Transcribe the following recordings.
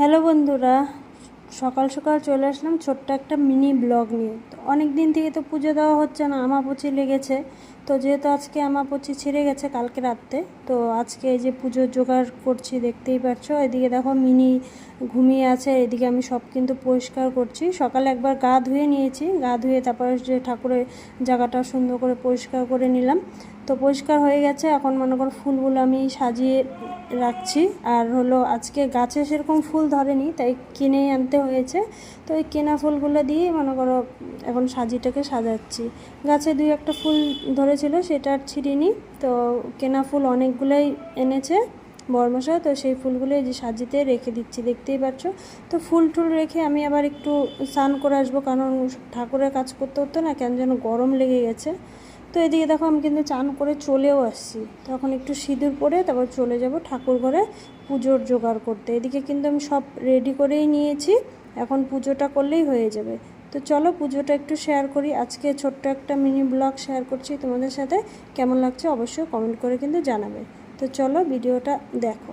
Hello বন্ধুরা, সকাল সকাল চলে আসলাম ছোট্ট একটা মিনি ব্লগ নিয়ে। তো অনেক দিন থেকে তো পুজো দেওয়া হচ্ছে না, আমাপচি লেগেছে। তো যেহেতু আজকে আমাপচি ছেড়ে গেছে কালকে রাত্রে, তো আজকে এই যে পুজোর জোগাড় করছি, দেখতেই পাচ্ছ। এদিকে দেখো মিনি ঘুমিয়ে আছে, এদিকে আমি সব কিন্তু পরিষ্কার করছি। সকালে একবার গা ধুয়ে নিয়েছি, গা ধুয়ে তারপরে যে ঠাকুরের জায়গাটা সুন্দর করে পরিষ্কার করে নিলাম। তো পরিষ্কার হয়ে গেছে, এখন মনে করো ফুলগুলো আমি সাজিয়ে রাখছি। আর হলো আজকে গাছে সেরকম ফুল ধরেনি, তাই কিনেই আনতে হয়েছে। তো এই কেনা ফুলগুলো দিয়েই মনে করো এখন সাজিটাকে সাজাচ্ছি। গাছে দুই একটা ফুল ধরেছিল, সেটা আর ছিঁড়িনি। তো কেনা ফুল অনেকগুলোই এনেছে বরমশাই, তো সেই ফুলগুলো এই যে সাজিতে রেখে দিচ্ছি, দেখতেই পাচ্ছ। তো ফুল টুল রেখে আমি আবার একটু স্নান করে আসবো, কারণ ঠাকুরের কাজ করতে করতে না কেন যেন গরম লেগে গেছে। তো এদিকে দেখো আমি কিন্তু চান করে চলেও আসছি। তখন একটু সিঁদুর পরে তারপর চলে যাব ঠাকুর ঘরে পুজোর জোগাড় করতে। এদিকে কিন্তু আমি সব রেডি করেই নিয়েছি, এখন পুজোটা করলেই হয়ে যাবে। তো চলো পুজোটা একটু শেয়ার করি। আজকে ছোট্ট একটা মিনি ব্লগ শেয়ার করছি তোমাদের সাথে। কেমন লাগছে অবশ্যই কমেন্ট করে কিন্তু জানাবে। তো চলো ভিডিওটা দেখো।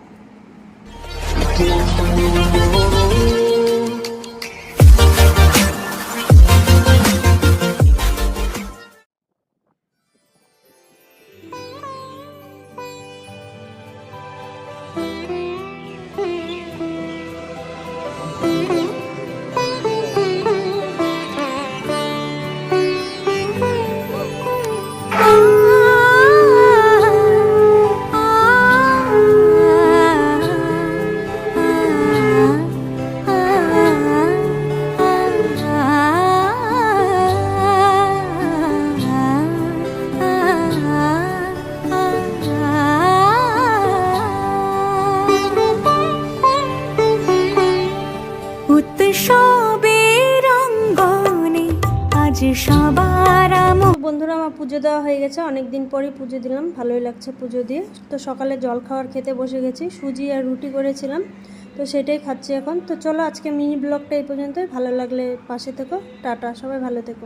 বন্ধুরা, আমার পুজো দেওয়া হয়ে গেছে, অনেক দিন পরই পুজো দিলাম, ভালোই লাগছে পুজো দিয়ে। তো সকালে জল খাওয়ার খেতে বসে গেছি, সুজি আর রুটি করেছিলাম, তো সেটাই খাচ্ছি এখন। তো চলো আজকে মিনি ব্লগটা এই পর্যন্তই। ভালো লাগলে পাশে থেকো, টাটা, সবাই ভালো থেকো।